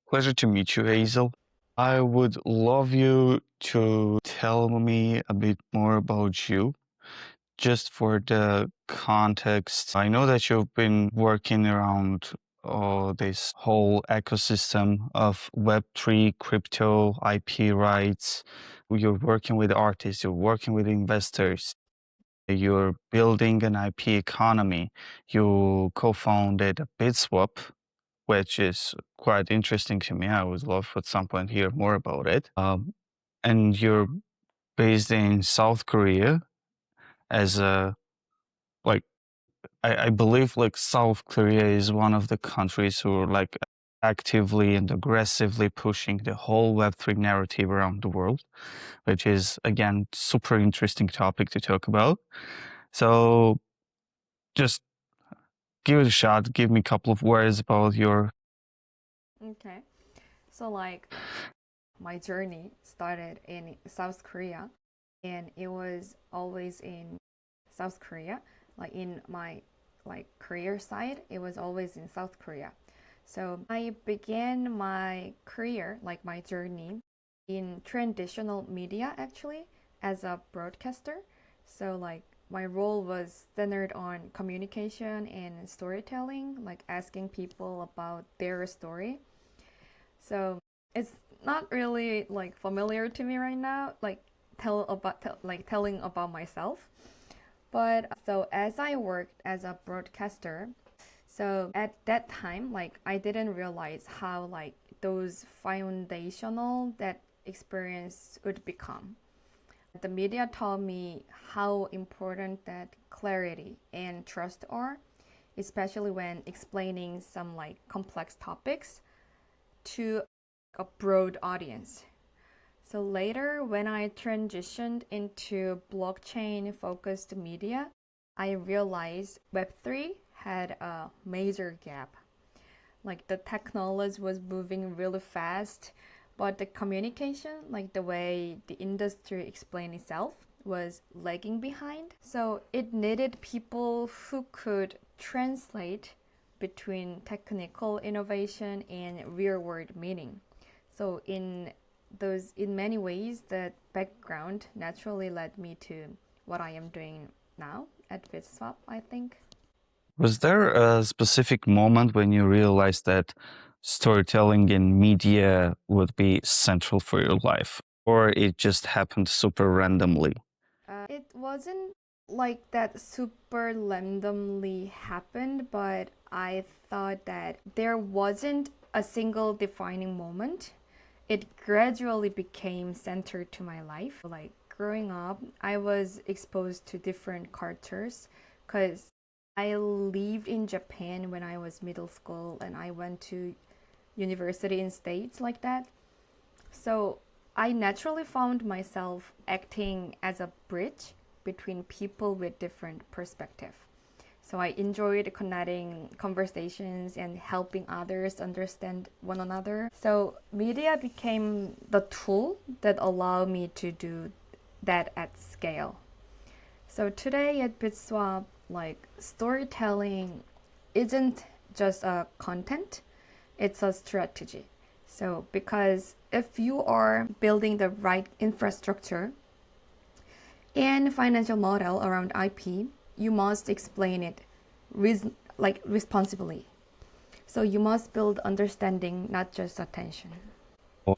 Pleasure to meet you, Hazel. I would love you to tell me a bit more about you, just for the context. I know that you've been working around this whole ecosystem of Web3, crypto, IP rights. You're working with artists, you're working with investors, you're building an IP economy. You co-founded BeatSwap, which is quite interesting to me. I would love at some point hear more about it. And you're based in South Korea as a like I believe like South Korea is one of the countries who are like actively and aggressively pushing the whole Web3 narrative around the world, which is again super interesting topic to talk about. So just give it a shot. Give me a couple of words about your. Okay. So my journey started in South Korea and it was always in South Korea. Like in my career side, it was always in South Korea. So I began my career, like my journey in traditional media actually as a broadcaster. So my role was centered on communication and storytelling, like asking people about their story. So it's not really like familiar to me right now, telling about myself. But so as I worked as a broadcaster, so at that time, like I didn't realize how like those foundational that experience would become. The media taught me how important that clarity and trust are, especially when explaining some like complex topics to a broad audience. So later, when I transitioned into blockchain focused media, I realized Web3 had a major gap. Like the technology was moving really fast, but the communication, like the way the industry explained itself, was lagging behind. So it needed people who could translate between technical innovation and real world meaning. So in many ways, that background naturally led me to what I am doing now at BitSwap, I think. Was there a specific moment when you realized that storytelling in media would be central for your life, or it just happened super randomly? It wasn't like that super randomly happened, but I thought that there wasn't a single defining moment. It gradually became centered to my life. Like growing up, I was exposed to different cultures because I lived in Japan when I was middle school and I went to university in States like that. So I naturally found myself acting as a bridge between people with different perspective. So I enjoyed connecting conversations and helping others understand one another. So media became the tool that allowed me to do that at scale. So today at BitSwap, like storytelling isn't just a content, it's a strategy. So because if you are building the right infrastructure and financial model around IP, you must explain it responsibly. So you must build understanding, not just attention.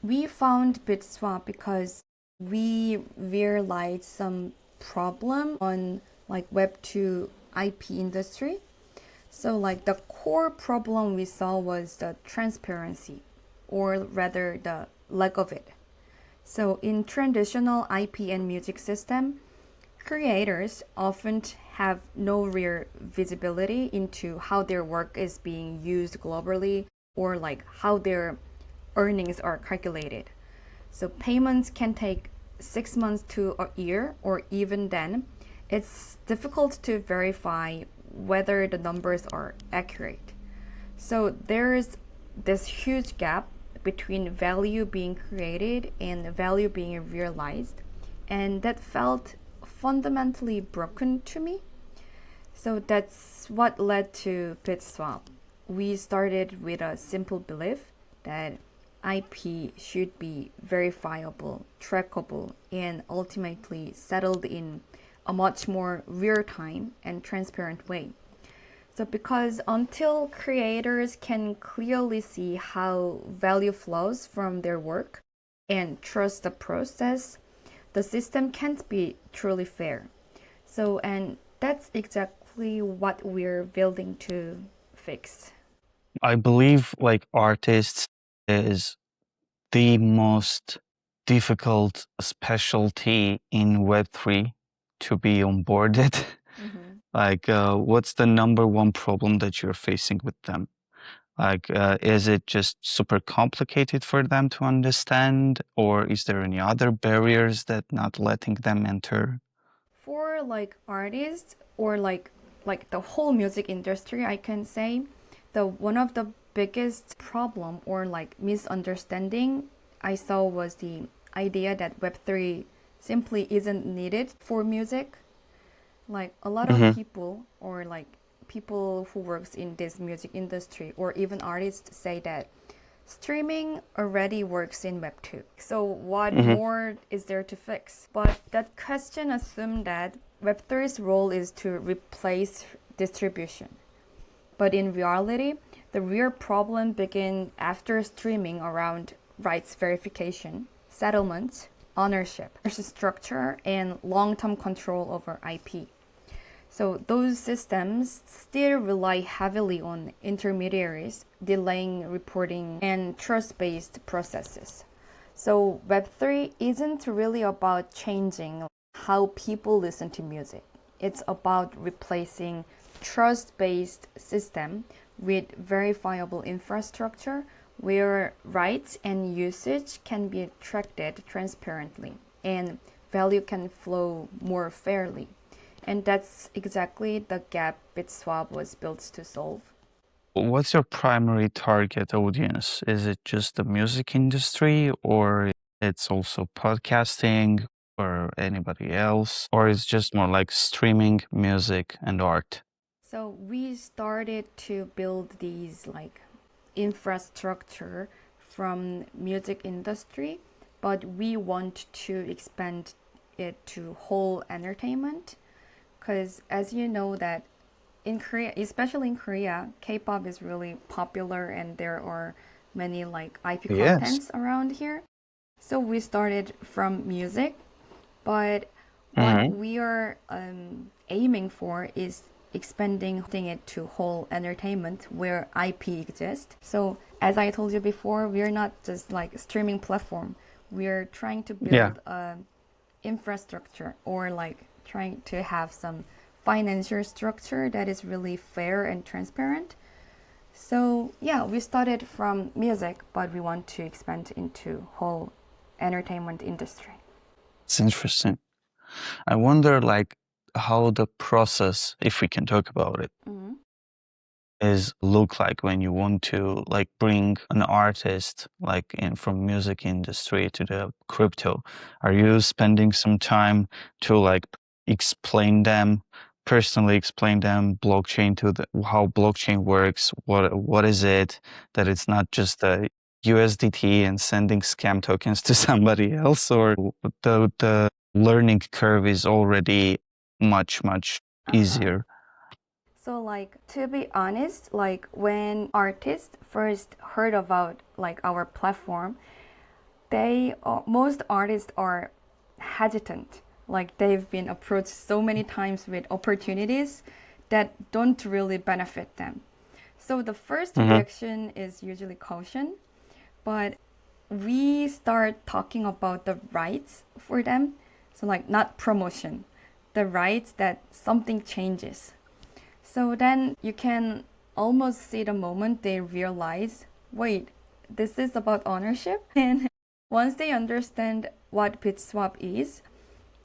We found BitSwap because we realized some problem on like Web2 IP industry. So like the core problem we saw was the transparency, or rather the lack of it. So in traditional IP and music system, creators often have no real visibility into how their work is being used globally or like how their earnings are calculated. So payments can take 6 months to a year, or even then, it's difficult to verify whether the numbers are accurate. So there is this huge gap between value being created and value being realized, and that felt fundamentally broken to me. So that's what led to BitSwap. We started with a simple belief that IP should be verifiable, trackable, and ultimately settled in a much more real-time and transparent way. So because until creators can clearly see how value flows from their work and trust the process, the system can't be truly fair. So, and that's exactly what we're building to fix. I believe like artists is the most difficult specialty in Web3 to be onboarded. Like, what's the number one problem that you're facing with them? Like, is it just super complicated for them to understand, or is there any other barriers that not letting them enter? For like artists or like the whole music industry, I can say the one of the biggest problem or like misunderstanding I saw was the idea that Web3 simply isn't needed for music. Like a lot of Hmm. people or like people who works in this music industry or even artists say that streaming already works in Web 2. So what Hmm. more is there to fix? But that question assumed that Web 3's role is to replace distribution. But in reality, the real problem began after streaming around rights verification, settlement, ownership, structure, and long-term control over IP. So those systems still rely heavily on intermediaries, delaying reporting and trust-based processes. So Web3 isn't really about changing how people listen to music. It's about replacing trust-based system with verifiable infrastructure where rights and usage can be tracked transparently and value can flow more fairly. And that's exactly the gap BeatSwap was built to solve. What's your primary target audience? Is it just the music industry, or it's also podcasting, or anybody else, or it's just more like streaming music and art? So we started to build these like infrastructure from music industry, but we want to expand it to whole entertainment because as you know that in Korea, especially in Korea, K-pop is really popular and there are many like IP Yes. contents around here. So we started from music, but what Hmm. we are aiming for is expanding it to whole entertainment where IP exists. So as I told you before, we're not just like a streaming platform. We're trying to Yeah. build a infrastructure or like trying to have some financial structure that is really fair and transparent. So yeah, we started from music, but we want to expand into whole entertainment industry. It's interesting. I wonder, like, how the process, if we can talk about it, Mhm. is look like when you want to like bring an artist like in from music industry to the crypto. Are you spending some time to like explain them, personally explain them blockchain to the how blockchain works, what is it, that it's not just a USDT and sending scam tokens to somebody else, or the learning curve is already much Uh-huh. easier? So like to be honest, like when artists first heard about like our platform, they most artists are hesitant. Like they've been approached so many times with opportunities that don't really benefit them. So the first Hmm. reaction is usually caution, but we start talking about the rights for them. So like not promotion, the rights that something changes. So then you can almost see the moment they realize, wait, this is about ownership. And once they understand what BitSwap is,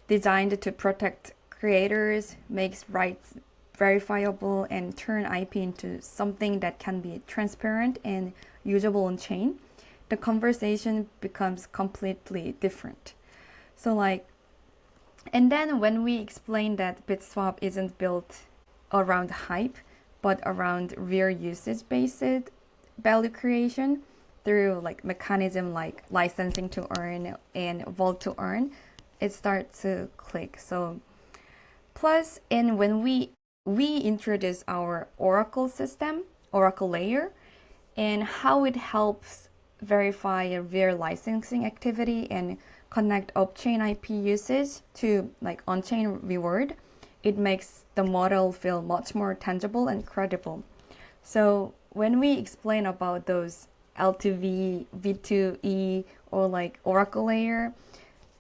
designed to protect creators, makes rights verifiable, and turn IP into something that can be transparent and usable on chain, the conversation becomes completely different. So like, and then when we explain that BitSwap isn't built around hype, but around real usage based value creation, through like mechanism like licensing to earn and vault to earn, it starts to click. So plus, and when we introduce our Oracle system, Oracle layer, and how it helps verify a real licensing activity and connect off-chain IP usage to like on-chain reward, it makes the model feel much more tangible and credible. So when we explain about those L2V, V2E, or like Oracle layer,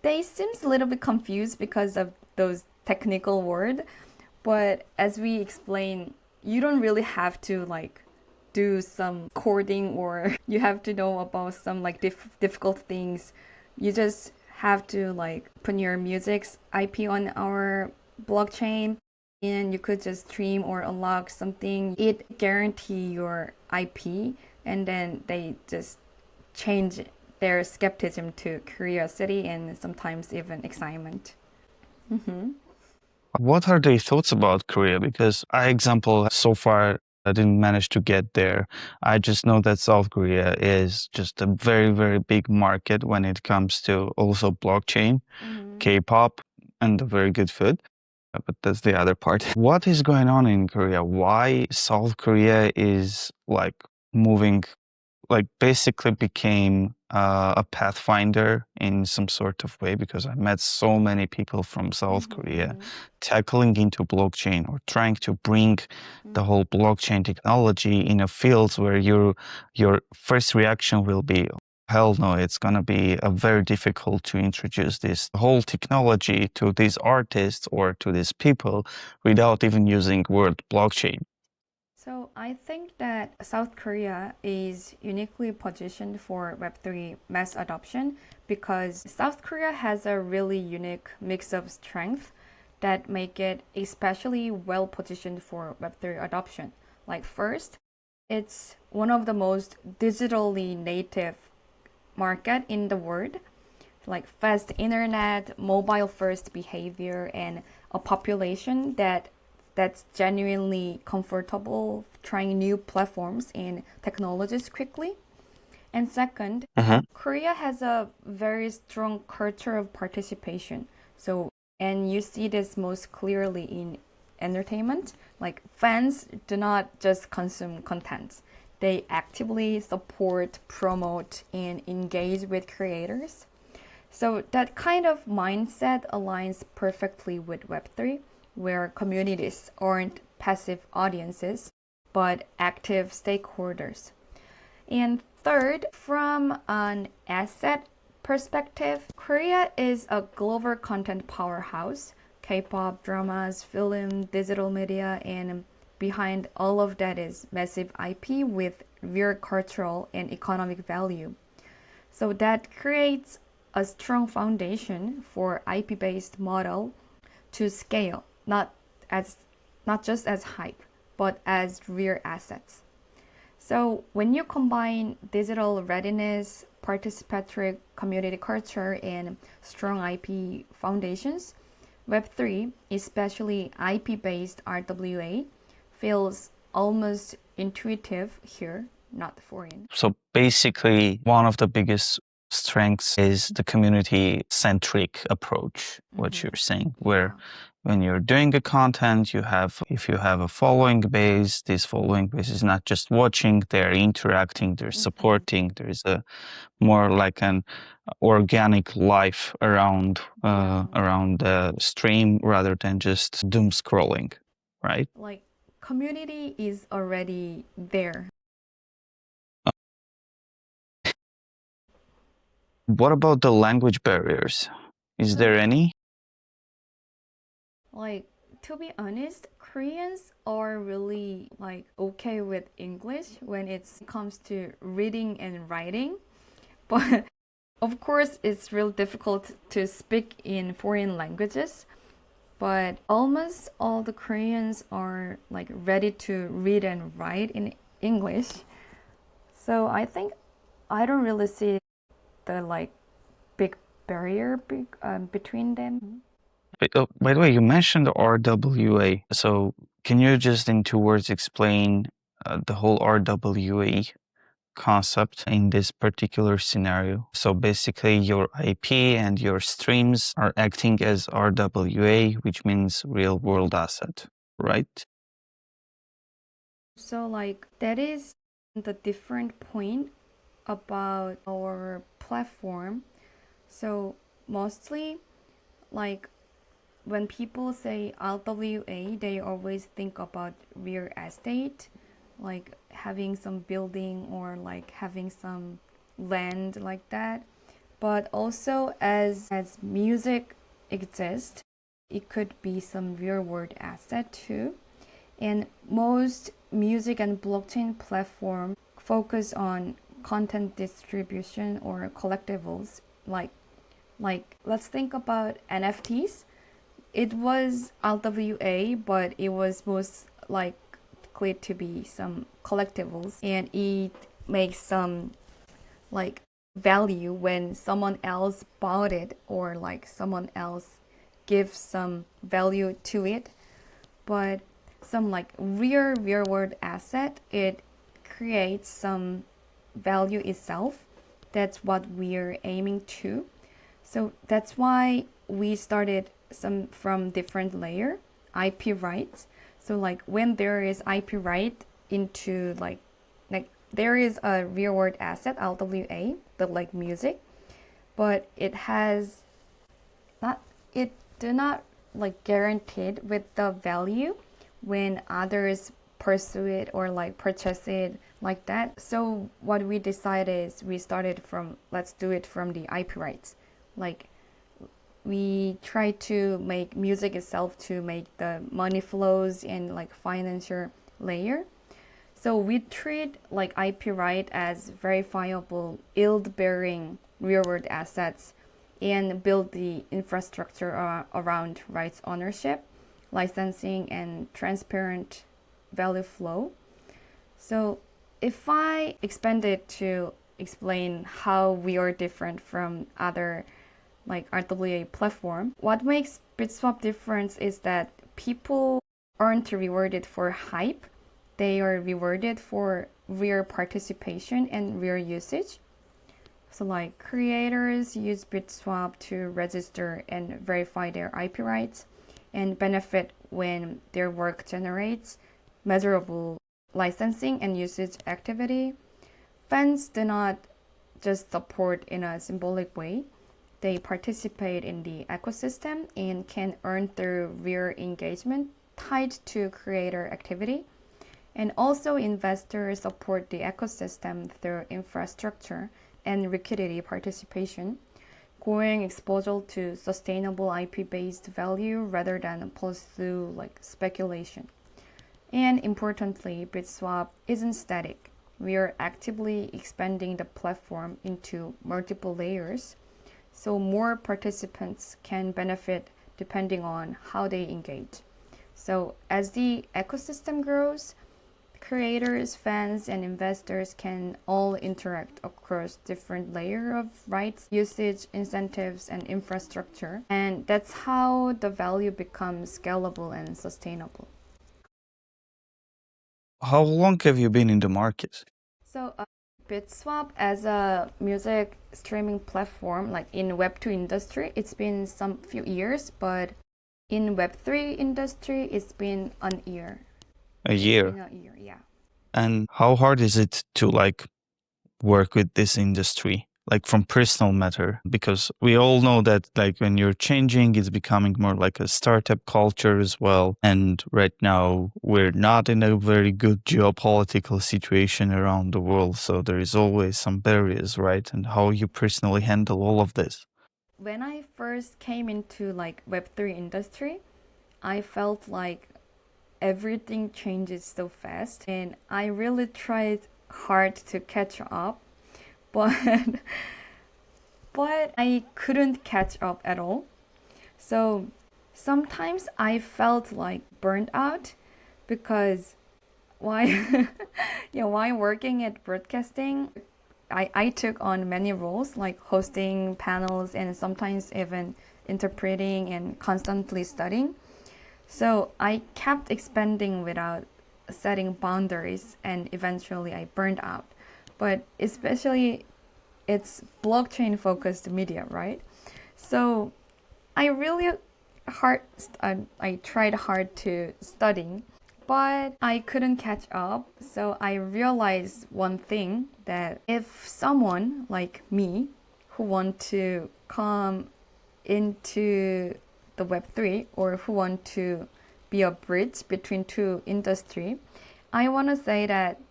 they seems a little bit confused because of those technical word. But as we explain, you don't really have to like do some coding or you have to know about some like difficult things. You just have to like put your music's IP on our blockchain and you could just stream or unlock something. It guarantee your IP and then they just change their skepticism to curiosity and sometimes even excitement. Mm-hmm. What are their thoughts about Korea? Because I example so far I didn't manage to get there. I just know that South Korea is just a very, very big market when it comes to also blockchain, K-pop, and very good food. But that's the other part. What is going on in Korea? Why South Korea is like moving, like basically became a pathfinder in some sort of way, because I met so many people from South Korea tackling into blockchain or trying to bring the whole blockchain technology in a field where your first reaction will be, hell no, it's going to be very difficult to introduce this whole technology to these artists or to these people without even using word blockchain. So I think that South Korea is uniquely positioned for Web3 mass adoption because South Korea has a really unique mix of strengths that make it especially well positioned for Web3 adoption. Like first, it's one of the most digitally native market in the world, like fast internet, mobile first behavior, and a population that's genuinely comfortable trying new platforms and technologies quickly. And second, Korea has a very strong culture of participation. So, and you see this most clearly in entertainment. Like fans do not just consume content. They actively support, promote, and engage with creators. So that kind of mindset aligns perfectly with Web3, where communities aren't passive audiences, but active stakeholders. And third, from an asset perspective, Korea is a global content powerhouse. K-pop, dramas, film, digital media, and behind all of that is massive IP with real cultural and economic value. So that creates a strong foundation for IP-based model to scale, not just as hype, but as real assets. So when you combine digital readiness, participatory community culture, and strong IP foundations, Web3, especially IP-based RWA, feels almost intuitive here, not foreign. So basically, one of the biggest strengths is the community-centric approach, what you're saying, where when you're doing the content, if you have a following base, this following base is not just watching, they're interacting, they're supporting, there's a more like an organic life around the stream rather than just doom scrolling, right? Like community is already there. What about the language barriers? Is So, there any? like, to be honest, Koreans are really like okay with English when it comes to reading and writing. But of course, it's real difficult to speak in foreign languages. But almost all the Koreans are like ready to read and write in English. So I think I don't really see the like big barrier between them. By the way, you mentioned RWA. So can you just in two words explain the whole RWA concept in this particular scenario. So basically your IP and your streams are acting as RWA, which means real world asset, right? So like that is the different point about our platform. So mostly like when people say RWA, they always think about real estate, like having some building or like having some land like that. But also as music exists, it could be some real world asset too. And most music and blockchain platforms focus on content distribution or collectibles like let's think about NFTs. It was RWA, but it was most likely to be some collectibles, and it makes some like value when someone else bought it or like someone else gives some value to it. But some like real world asset, it creates some value itself. That's what we're aiming to. So that's why we started some from different layer IP rights. So like when there is IP right into like there is a real world asset RWA, the like music, but it has not it do not like guaranteed with the value when others pursue it or like purchase it like that. So what we decided is we started from let's do it from the IP rights. Like we try to make music itself to make the money flows and like financial layer. So we treat like IP right as verifiable yield bearing real world assets and build the infrastructure around rights ownership, licensing, and transparent value flow. So if I expand it to explain how we are different from other like RWA platform, what makes BeatSwap different is that people aren't rewarded for hype. They are rewarded for real participation and real usage. So like creators use BeatSwap to register and verify their IP rights and benefit when their work generates measurable licensing and usage activity. Fans do not just support in a symbolic way. They participate in the ecosystem and can earn through real engagement tied to creator activity. And also investors support the ecosystem through infrastructure and liquidity participation, growing exposure to sustainable IP-based value rather than pursue like speculation. And importantly, BeatSwap isn't static. We are actively expanding the platform into multiple layers, so more participants can benefit depending on how they engage. So as the ecosystem grows, creators, fans, and investors can all interact across different layers of rights, usage, incentives, and infrastructure. And that's how the value becomes scalable and sustainable. How long have you been in the market? So BitSwap as a music streaming platform, like in Web2 industry, it's been some few years, but in Web3 industry, it's been an year. A It's year. been a year, yeah. And how hard is it to like work with this industry, like from personal matter? Because we all know that like when you're changing, it's becoming more like a startup culture as well. And right now we're not in a very good geopolitical situation around the world. So there is always some barriers, right? And how you personally handle all of this. When I first came into like Web3 industry, I felt like everything changes so fast and I really tried hard to catch up, but but I couldn't catch up at all. So sometimes I felt like burnt out because why yeah, while working at broadcasting, I took on many roles like hosting panels and sometimes even interpreting and constantly studying. So I kept expanding without setting boundaries and eventually I burned out. but especially it's blockchain focused media, right? So I really hard I tried hard to studying, but I couldn't catch up. So I realized one thing, that if someone like me who want to come into the Web3, or who want to be a bridge between two industry, I want to say that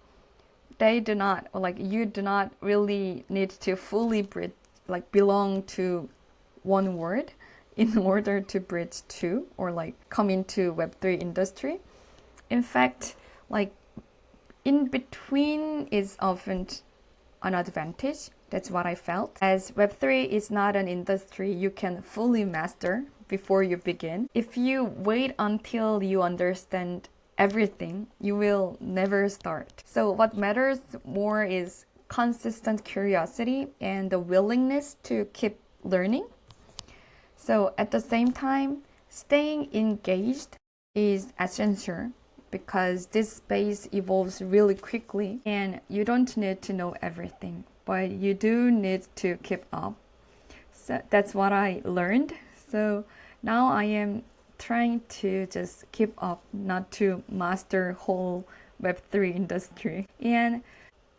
they do not, or like you do not really need to fully bridge, like belong to one word in order to bridge two, or like come into Web3 industry. In fact, like in between is often an advantage. That's what I felt. As Web3 is not an industry you can fully master before you begin. If you wait until you understand everything, you will never start. So what matters more is consistent curiosity and the willingness to keep learning. So at the same time, staying engaged is essential, because this space evolves really quickly and you don't need to know everything, but you do need to keep up. So that's what I learned. So now I am trying to just keep up, not to master whole Web3 industry. And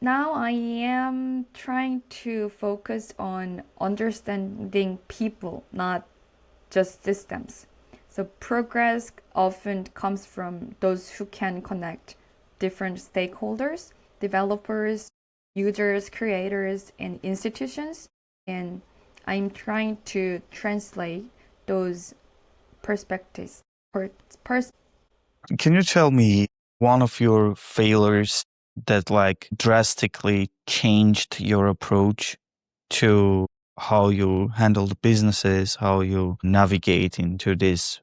now I am trying to focus on understanding people, not just systems. So progress often comes from those who can connect different stakeholders, developers, users, creators, and institutions. And I'm trying to translate those perspectives. Can you tell me one of your failures that like drastically changed your approach to how you handle the businesses, how you navigate into this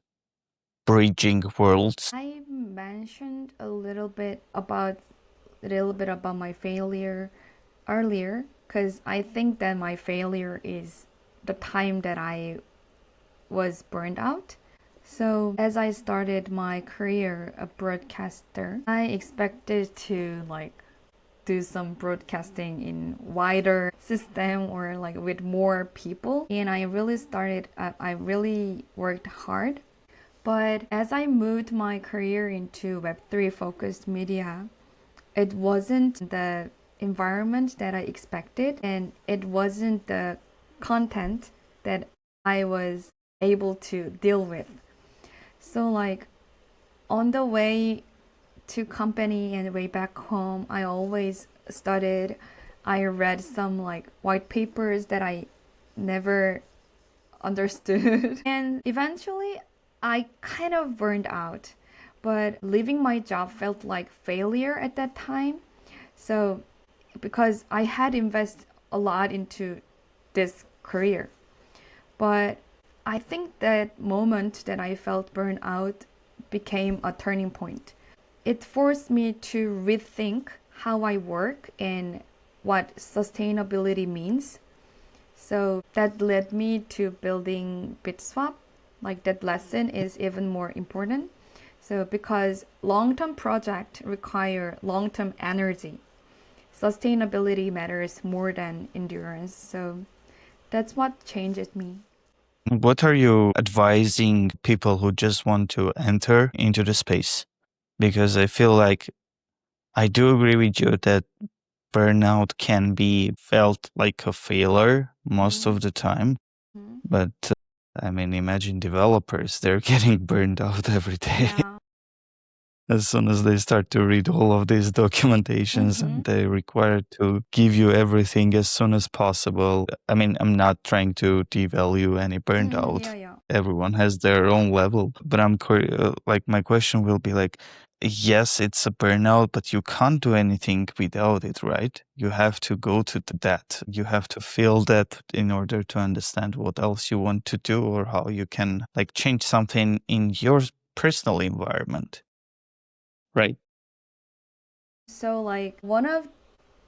bridging worlds? I mentioned a little bit about my failure earlier, because I think that my failure is the time that I was burned out. So as I started my career a broadcaster, I expected to like do some broadcasting in wider system, or like with more people, and I really worked hard. But as I moved my career into Web3 focused media, it wasn't the environment that I expected, and it wasn't the content that I was able to deal with. So like on the way to company and way back home, I always studied. I read some like white papers that I never understood. And eventually I kind of burned out. But leaving my job felt like failure at that time. So because I had invested a lot into this career. But I think that moment that I felt burned out became a turning point. It forced me to rethink how I work and what sustainability means. So that led me to building BeatSwap. Like that lesson is even more important. So because long-term projects require long-term energy, sustainability matters more than endurance. So that's what changed me. What are you advising people who just want to enter into the space? Because I feel like I do agree with you that burnout can be felt like a failure most of the time. Mhm. But I mean, imagine developers, they're getting burned out every day. Yeah. As soon as they start to read all of these documentations and they require to give you everything as soon as possible. I mean, I'm not trying to devalue any burned out. Yeah, yeah. Everyone has their own level, but like my question will be like, yes, it's a burnout, but you can't do anything without it, right? You have to go to that. You have to feel that in order to understand what else you want to do, or how you can like change something in your personal environment. Right. So like one of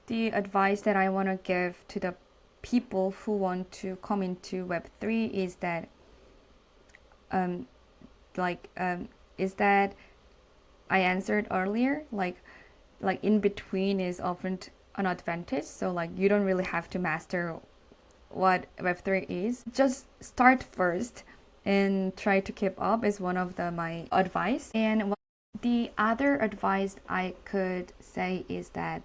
the advice that I want to give to the people who want to come into Web3 is that um like is that I answered earlier, like in between is often an advantage. So like you don't really have to master what Web3 is. Just start first and try to keep up is one of my advice. And the other advice I could say is that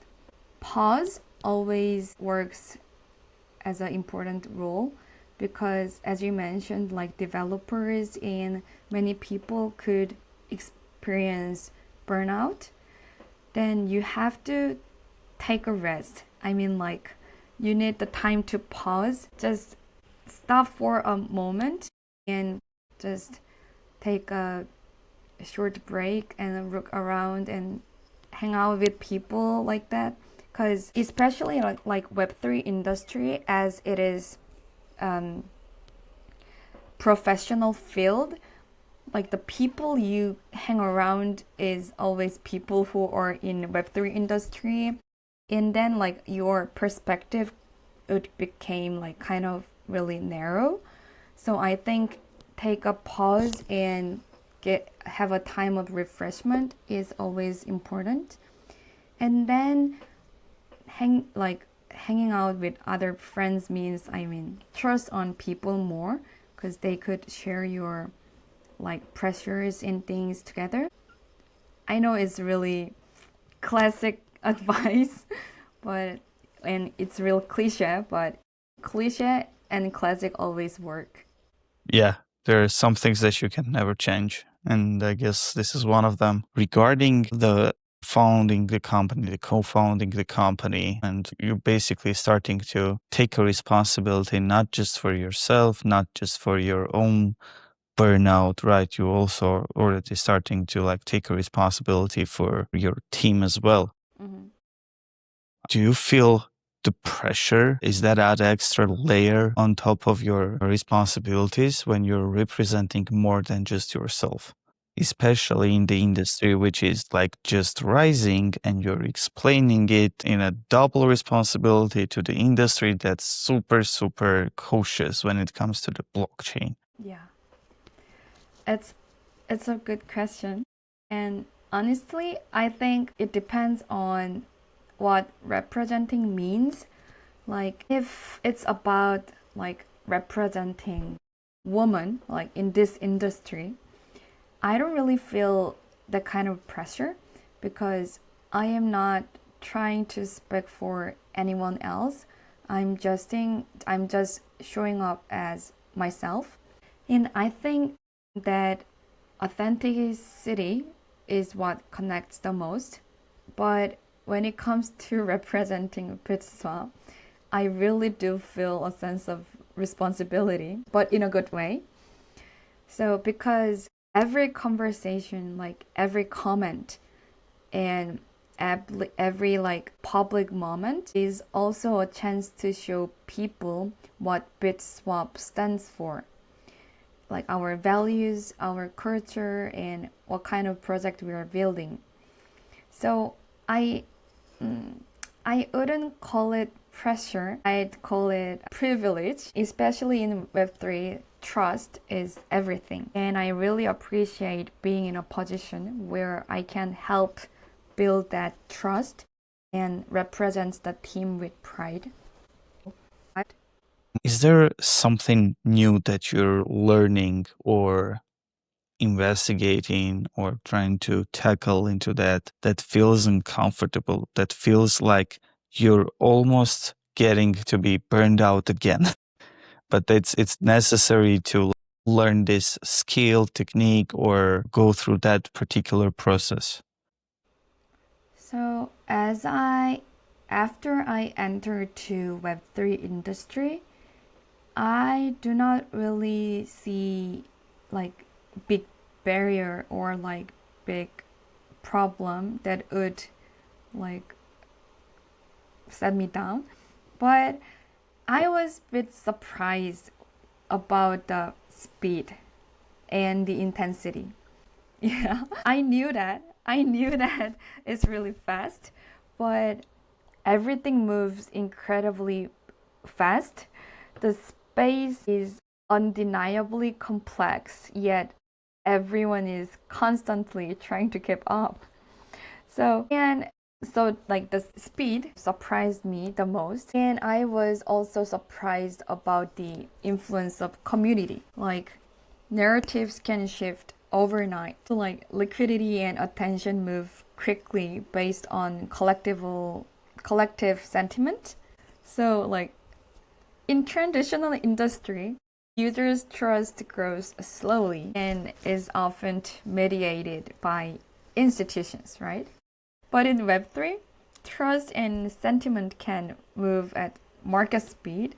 pause always works as an important role, because as you mentioned, like developers and many people could experience burnout. Then you have to take a rest. I mean, like, you need the time to pause, just stop for a moment and just take a short break and look around and hang out with people like that. Because especially like Web3 industry, as it is professional field, like the people you hang around is always people who are in Web3 industry, and then like your perspective, it became like kind of really narrow. So I think take a pause and have a time of refreshment is always important. And then hanging out with other friends means, I mean, trust on people more, because they could share your like pressures and things together. I know it's really classic advice, and it's real cliche, but cliche and classic always work. Yeah, there are some things that you can never change. And I guess this is one of them. Regarding the founding the company, the co-founding the company, and you're basically starting to take a responsibility, not just for yourself, not just for your own burnout, right? You also already starting to like take a responsibility for your team as well. Mhm. Do you feel the pressure? Is that add extra layer on top of your responsibilities when you're representing more than just yourself? Especially in the industry, which is like just rising, and you're explaining it in a double responsibility to the industry that's super, super cautious when it comes to the blockchain. Yeah, it's it's a good question. And honestly, I think it depends on what representing means. Like if it's about like representing women like in this industry, I don't really feel that kind of pressure, because I am not trying to speak for anyone else. I'm just showing up as myself. And I think that authenticity is what connects the most. But when it comes to representing BeatSwap, I really do feel a sense of responsibility, but in a good way. So because every conversation, like every comment and every like public moment is also a chance to show people what BitSwap stands for, like our values, our culture, and what kind of project we are building. So I I wouldn't call it pressure. I'd call it privilege, especially in Web3. Trust is everything. And I really appreciate being in a position where I can help build that trust and represent the team with pride. Is there something new that you're learning or investigating or trying to tackle into that feels uncomfortable, that feels like you're almost getting to be burned out again? But it's necessary to learn this skill, technique, or go through that particular process. So after I entered to Web3 industry, I do not really see like big barrier or like big problem that would like set me down. But I was a bit surprised about the speed and the intensity. Yeah, I knew that it's really fast, but everything moves incredibly fast. The space is undeniably complex, yet everyone is constantly trying to keep up. So, and So like the speed surprised me the most. And I was also surprised about the influence of community. Like narratives can shift overnight. So like liquidity and attention move quickly based on collective sentiment. So like in traditional industry, users' trust grows slowly and is often mediated by institutions, right? But in Web3, trust and sentiment can move at market speed,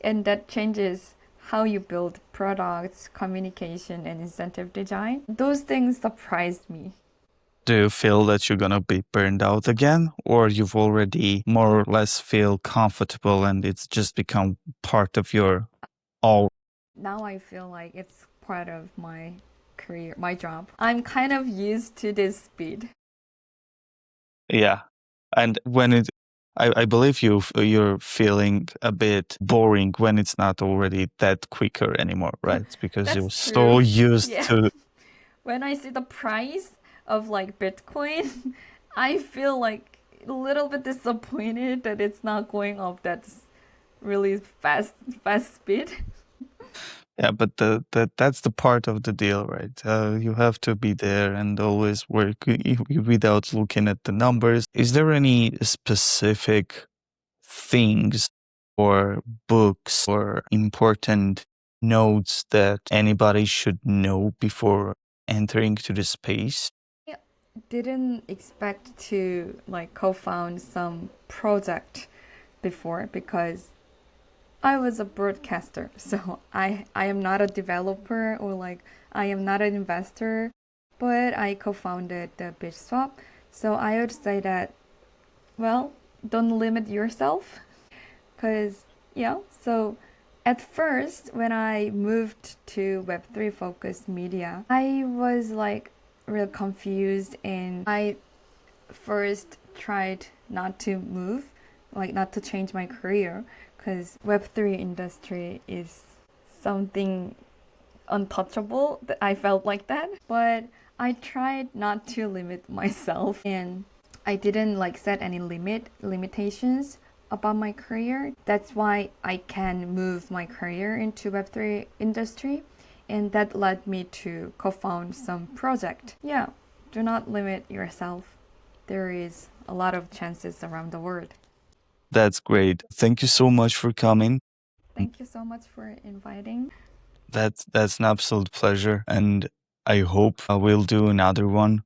and that changes how you build products, communication, and incentive design. Those things surprised me. Do you feel that you're gonna be burned out again, or you've already more or less feel comfortable and it's just become part of your all? Now I feel like it's part of my career, my job. I'm kind of used to this speed. Yeah. And when I believe you're feeling a bit boring when it's not already that quicker anymore, right? It's because That's you're so true. used Yeah. to. When I see the price of like Bitcoin, I feel like a little bit disappointed that it's not going up that really fast speed. Yeah, but that's the part of the deal, right? You have to be there and always work without looking at the numbers. Is there any specific things or books or important notes that anybody should know before entering to the space? I didn't expect to like co-found some project before because I was a broadcaster, so I am not a developer or like I am not an investor, but I co-founded the BeatSwap. So I would say that, well, don't limit yourself, because yeah. So at first, when I moved to Web3 focused media, I was like real confused, and I first tried not to move, like not to change my career, because Web3 industry is something untouchable. That I felt like that, but I tried not to limit myself, and I didn't like set any limitations about my career. That's why I can move my career into Web3 industry, and that led me to co-found some project. Yeah, do not limit yourself. There is a lot of chances around the world. That's great. Thank you so much for coming. Thank you so much for inviting. That's an absolute pleasure, and I hope we'll do another one